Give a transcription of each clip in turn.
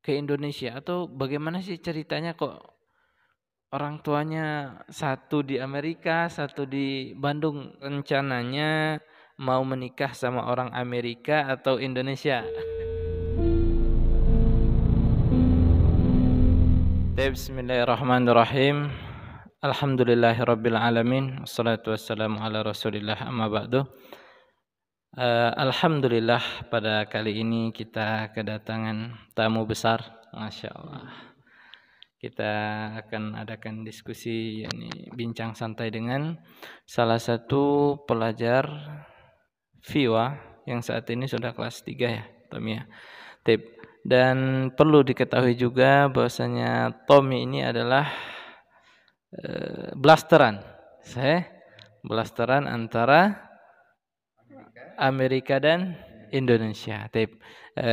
ke Indonesia atau bagaimana sih ceritanya kok orang tuanya satu di Amerika, satu di Bandung, rencananya mau menikah sama orang Amerika atau Indonesia? Bismillahirrahmanirrahim. Alhamdulillahirabbil alamin. Wassalatu wassalamu ala Rasulillah amma ba'du. Alhamdulillah pada kali ini kita kedatangan tamu besar, Masya Allah. Kita akan adakan diskusi, yakni bincang santai dengan salah satu pelajar FIWA yang saat ini sudah kelas 3 ya, Tommy ya. Dan perlu diketahui juga bahwasanya Tommy ini adalah blasteran. Blasteran antara Amerika dan Indonesia.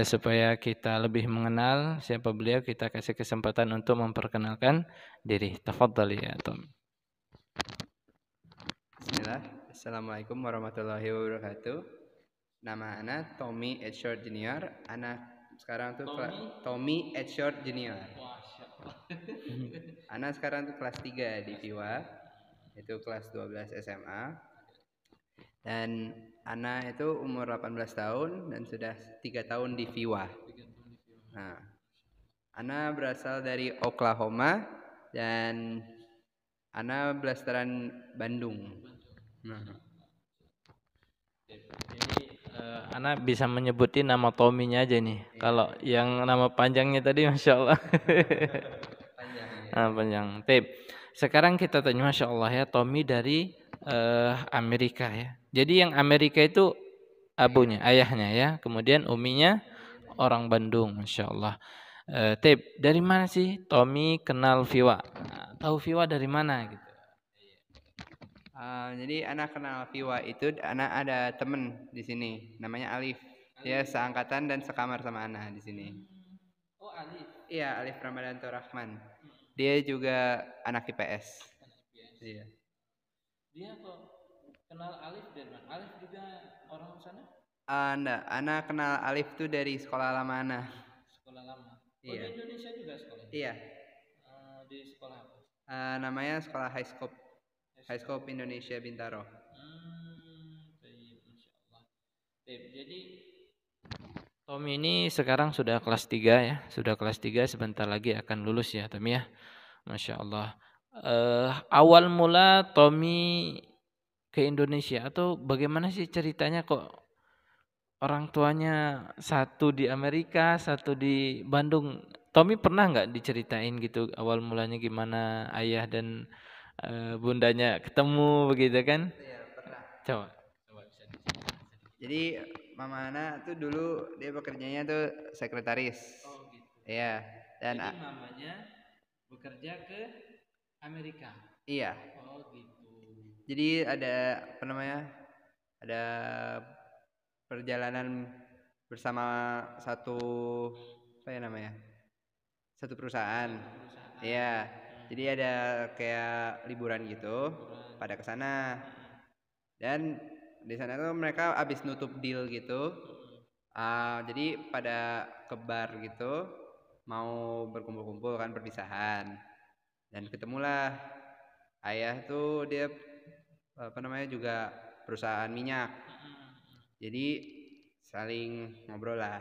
Supaya kita lebih mengenal siapa beliau, kita kasih kesempatan untuk memperkenalkan diri. Tafadhali ya Tom. Bismillah. Assalamualaikum warahmatullahi wabarakatuh. Nama ana Tommy Edshort Junior. Anak sekarang tuh Tommy Edshort Junior. Ana sekarang tuh kelas 3 di FIWA. Itu kelas 12 SMA. Dan Ana itu umur 18 tahun dan sudah 3 tahun di FIWA. Nah, Ana berasal dari Oklahoma dan Ana blasteran Bandung. Ana bisa menyebutin nama Tommy-nya aja nih. Iya. Kalau yang nama panjangnya tadi Masya Allah. Panjang. Sekarang kita tanya Masya Allah ya, Tommy dari Amerika ya. Jadi yang Amerika itu abunya, ayahnya ya. Kemudian uminya orang Bandung, Masya Allah. Dari mana sih Tommy kenal Viwa? Tahu Viwa dari mana gitu? Jadi anak kenal Viwa itu, anak ada temen di sini, namanya Alif. Dia seangkatan dan sekamar sama Ana di sini. Oh Alif. Iya, Alif Ramadanto Rahman. Dia juga anak IPS. Iya. Dia kok kenal Alif dari mana? Alif juga orang sana? Enggak, Ana kenal Alif tuh dari sekolah lama Ana. Sekolah lama. Iya. Di Indonesia juga sekolah? Iya. Di sekolah apa? Namanya sekolah High Scope Indonesia Bintaro. Masya Allah. Jadi Tommy ini sekarang sudah kelas 3 ya. Sudah kelas 3, sebentar lagi akan lulus ya Tommy ya. Masya Allah. Awal mula Tommy ke Indonesia atau bagaimana sih ceritanya kok orang tuanya satu di Amerika, satu di Bandung? Tommy pernah nggak diceritain gitu awal mulanya gimana ayah dan bundanya ketemu begitu kan? Iya, pernah. Coba bisa diceritain. Jadi Mama Ana tuh dulu dia bekerjanya tuh sekretaris. Oh gitu. Iya. Dan jadi mamanya bekerja ke Amerika. Iya. Oh gitu. Jadi ada apa namanya? Ada perjalanan bersama satu apa ya namanya? Satu perusahaan. Iya. Jadi ada kayak liburan gitu pada kesana. Dan di sana tuh mereka abis nutup deal gitu. Jadi pada ke bar gitu mau berkumpul-kumpul kan perpisahan. Dan ketemulah ayah tuh dia apa namanya juga perusahaan minyak. Jadi saling ngobrol lah,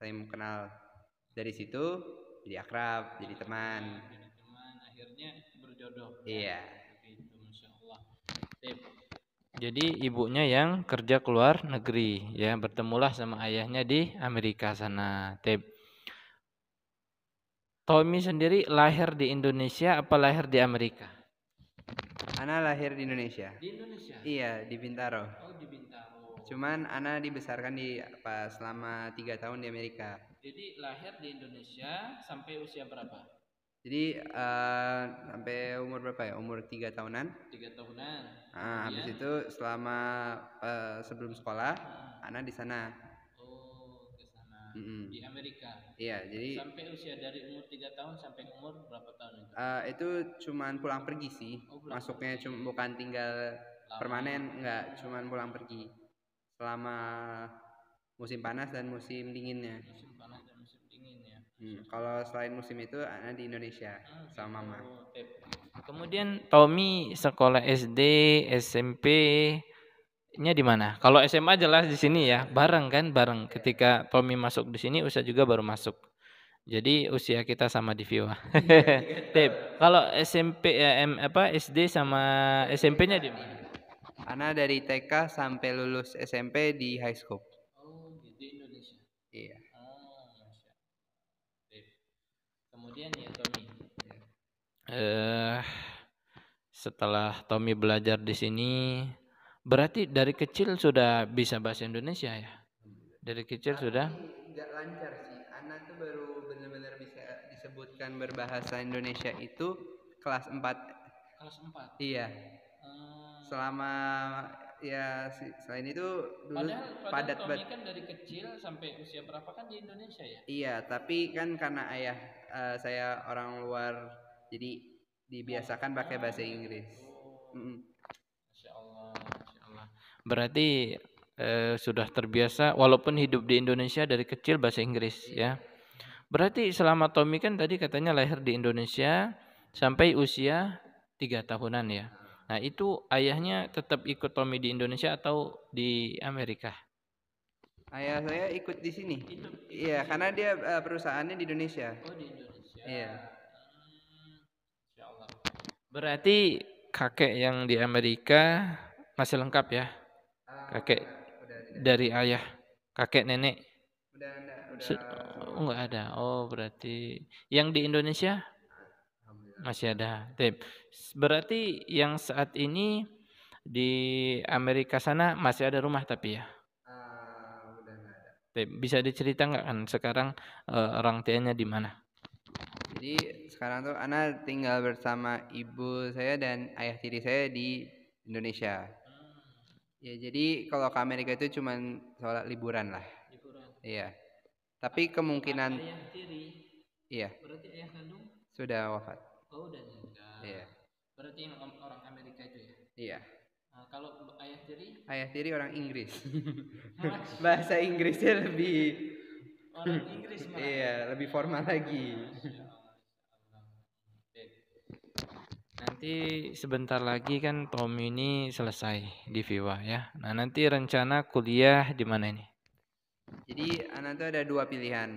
saling kenal. Dari situ jadi akrab, jadi teman. Akhirnya berjodoh. Iya. Gitu, Masya Allah. Jadi ibunya yang kerja keluar negeri ya, bertemulah sama ayahnya di Amerika sana. Tommy sendiri lahir di Indonesia apa lahir di Amerika? Ana lahir di Indonesia. Di Indonesia? Iya, di Bintaro. Oh, di Bintaro. Cuman Ana dibesarkan di selama 3 tahun di Amerika. Jadi lahir di Indonesia sampai usia berapa? Jadi sampai umur berapa ya? Umur 3 tahunan. 3 tahunan. Habis itu selama sebelum sekolah, Ana di sana. Oh, ke sana. Di Amerika. Iya, jadi sampai usia dari umur 3 tahun sampai umur berapa tahun itu? Itu cuman pulang pergi sih. Masuknya bukan tinggal permanen, enggak, cuman pulang pergi. Selama musim panas dan musim dinginnya. Musim panas dan musim dingin ya. Kalau selain musim itu Ana di Indonesia sama mama. Kemudian Tommy sekolah SD, SMP-nya di mana? Kalau SMA jelas di sini ya, bareng kan, bareng. Ketika Tommy masuk di sini, Usa juga baru masuk. Jadi usia kita sama di Viwa. Tip. Kalau SMP SD sama SMP-nya di mana? Ana dari TK sampai lulus SMP di high school. Oh, di Indonesia. Iya. Oh, Masya. Kemudian ya Tommy. Setelah Tommy belajar di sini, berarti dari kecil sudah bisa bahasa Indonesia ya? Dari kecil sudah? Nggak lancar sih. Ana tuh baru benar-benar bisa disebutkan berbahasa Indonesia itu kelas 4. Kelas 4. Iya. Selama ya selain itu dulu padat Tommy kan dari kecil sampai usia berapa kan di Indonesia ya? Iya, tapi kan karena ayah saya orang luar, jadi dibiasakan pakai bahasa Inggris. Masya Allah, Masya Allah. Berarti sudah terbiasa walaupun hidup di Indonesia dari kecil bahasa Inggris ya. Berarti selama Tommy kan tadi katanya lahir di Indonesia sampai usia 3 tahunan ya. Nah itu ayahnya tetap ikut Tommy di Indonesia atau di Amerika? Ayah saya ikut di sini. Iya, karena dia perusahaannya di Indonesia. Oh di Indonesia. Iya. Berarti kakek yang di Amerika masih lengkap ya? Kakek dari ayah, kakek nenek? Enggak ada. Oh, berarti yang di Indonesia masih ada. Berarti yang saat ini di Amerika sana masih ada rumah tapi ya? Bisa dicerita nggak kan sekarang orang tuanya di mana? Jadi sekarang tuh Ana tinggal bersama ibu saya dan ayah tiri saya di Indonesia. Ya jadi kalau ke Amerika itu cuma soal liburan lah. Iya. Tapi kemungkinan ayah tiri. Iya. Berarti ayah kandung sudah wafat. Oh, udah meninggal. Iya. Berarti yang orang Amerika itu ya? Iya. Kalau ayah tiri? Ayah tiri orang Inggris. Bahasa Inggrisnya lebih orang Inggris malah. Iya, lebih formal lagi. Nanti sebentar lagi kan Tommy ini selesai di Viwa ya. Nah, nanti rencana kuliah di mana ini? Jadi anak tuh ada 2 pilihan.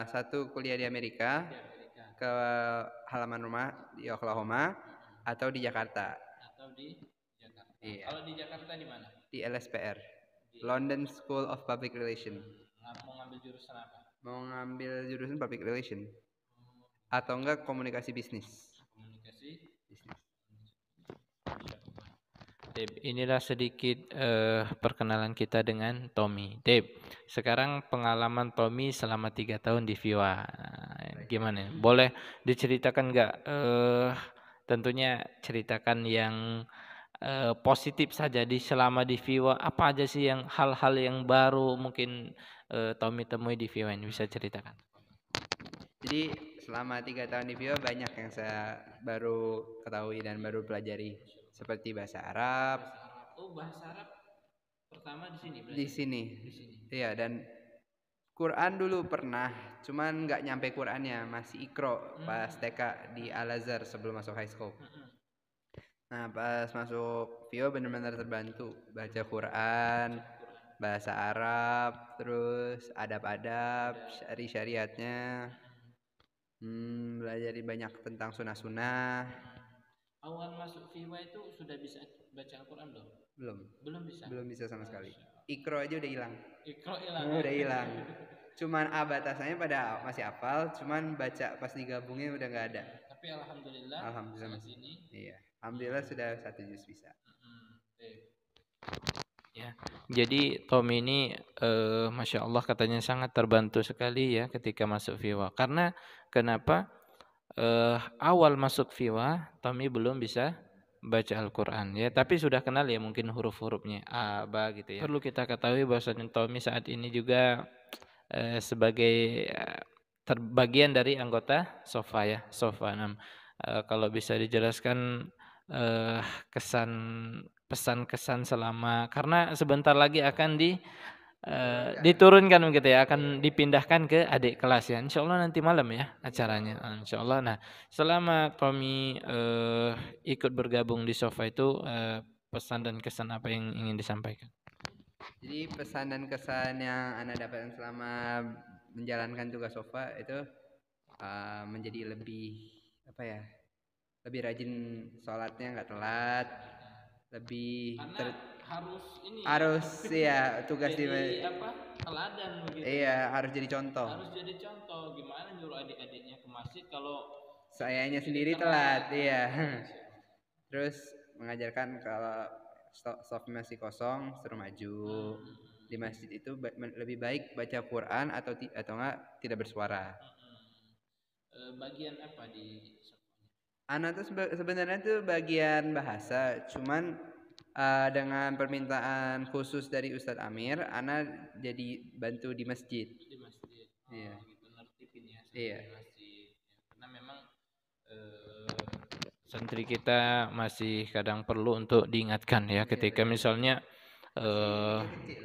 Satu kuliah di Amerika ke halaman rumah di Oklahoma atau di Jakarta. Iya. Kalau di Jakarta di mana? Di LSPR, London School of Public Relations. Mau ngambil jurusan apa? Mau ngambil jurusan Public Relation atau enggak komunikasi bisnis. Deb, inilah sedikit perkenalan kita dengan Tommy. Deb, sekarang pengalaman Tommy selama 3 tahun di Viwa. Gimana? Boleh diceritakan nggak? Tentunya ceritakan yang positif saja selama di Viwa. Apa aja sih yang hal-hal yang baru mungkin Tommy temui di Viwa ini bisa ceritakan? Jadi selama 3 tahun di Viwa banyak yang saya baru ketahui dan baru pelajari. Seperti bahasa Arab. Oh, bahasa Arab pertama di sini. Di sini. Iya, dan Quran dulu pernah, cuman nggak nyampe Qurannya, masih Iqra pas TK di Al-Azhar sebelum masuk high school. Nah, pas masuk Vio benar-benar terbantu baca Quran, bahasa Arab, terus adab-adab, syariatnya. Belajar banyak tentang sunnah-sunnah. Awal masuk Viwa itu sudah bisa baca Al-Quran belum? Belum bisa. Belum bisa sama sekali. Iqra aja udah hilang. Iqra hilang. Udah hilang. Cuman batasannya pada masih hafal, cuman baca pas digabungnya udah nggak ada. Tapi alhamdulillah masih ini. Iya. Alhamdulillah sudah 1 juz bisa. Ya. Jadi Tom ini Masya Allah katanya sangat terbantu sekali ya ketika masuk Viwa. Karena kenapa? Awal masuk Viwa Tommy belum bisa baca Al-Quran ya, tapi sudah kenal ya mungkin huruf-hurufnya A, Ba gitu ya. Perlu kita ketahui bahwasanya Tommy saat ini juga sebagai bagian dari anggota Sofa ya, Sofa 6. Kalau bisa dijelaskan kesan pesan-kesan selama, karena sebentar lagi akan diturunkan begitu ya, akan dipindahkan ke adik kelas ya. Insyaallah nanti malam ya acaranya. Insyaallah. Nah, selama Tommy ikut bergabung di Sofa itu pesan dan kesan apa yang ingin disampaikan? Jadi pesan dan kesan yang Ana dapatkan selama menjalankan tugas Sofa itu menjadi lebih apa ya? Lebih rajin sholatnya, nggak telat, lebih Harus ini harus ya tugas di jadi apa? Teladan begitu. iya harus jadi contoh. Harus jadi contoh gimana nyuruh adik-adiknya ke masjid kalau Sayanya sendiri telat, iya. Terus mengajarkan kalau soft masih kosong suruh maju. Di masjid itu lebih baik baca Quran atau enggak tidak bersuara. Bagian apa di Ana tuh sebenarnya tuh bagian bahasa, cuman dengan permintaan khusus dari Ustadz Amir, Ana jadi bantu di masjid. Di masjid. Iya. Gitu nertipin ya. Iya. Di masjid. Karena memang santri kita masih kadang perlu untuk diingatkan ya, ketika misalnya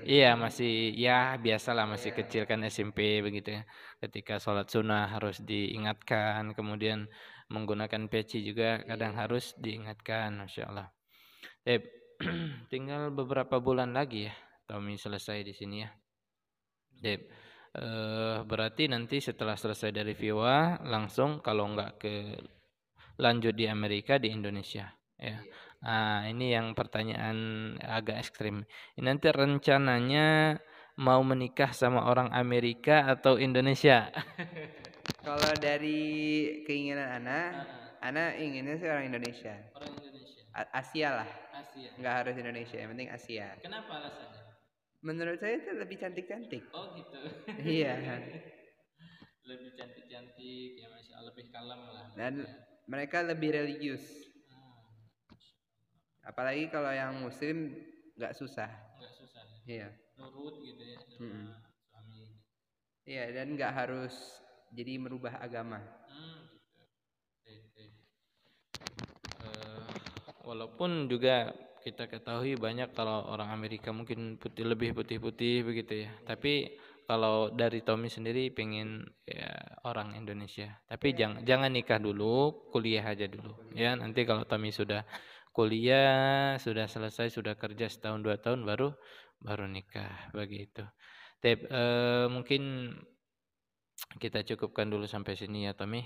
iya masih ya biasalah masih kecil kan SMP begitu ya. Ketika sholat sunnah harus diingatkan, kemudian menggunakan peci juga kadang harus diingatkan, masya Allah. Tinggal beberapa bulan lagi ya, Tommy selesai di sini ya. Berarti nanti setelah selesai dari Viwa langsung kalau nggak ke lanjut di Amerika di Indonesia ya. Nah, ini yang pertanyaan agak ekstrim. Ini nanti rencananya mau menikah sama orang Amerika atau Indonesia? Kalau dari keinginan Ana inginnya sih orang Indonesia. Orang Indonesia. Asia lah. Asia. Nggak harus Indonesia, yang penting Asia. Kenapa alasannya? Menurut saya itu lebih cantik-cantik. Oh gitu. Iya. Lebih cantik-cantik, ya masya Allah, lebih kalem lah. Dan mereka lebih religius. Apalagi kalau yang Muslim nggak susah. Nggak susah. Iya. Nurut gitu ya sama suami. Iya, dan nggak harus jadi merubah agama. Walaupun juga kita ketahui banyak kalau orang Amerika mungkin lebih putih-putih begitu ya. Tapi kalau dari Tommy sendiri pengen ya orang Indonesia. Tapi jangan nikah dulu, kuliah aja dulu. Ya, nanti kalau Tommy sudah kuliah, sudah selesai, sudah kerja setahun 2 tahun baru nikah begitu. Tapi mungkin kita cukupkan dulu sampai sini ya Tommy.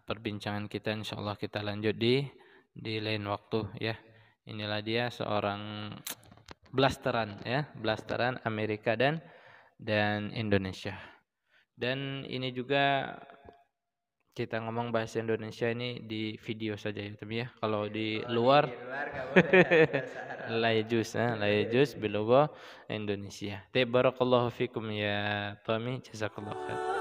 Perbincangan kita insyaallah kita lanjut di lain waktu ya. Inilah dia seorang blasteran ya, blasteran Amerika dan Indonesia. Dan ini juga kita ngomong bahasa Indonesia ini di video saja ya, tapi ya kalau di luar la yajuz bilugha Indonesia. Barakallahu fikum ya Tommy, jazakallahu khair.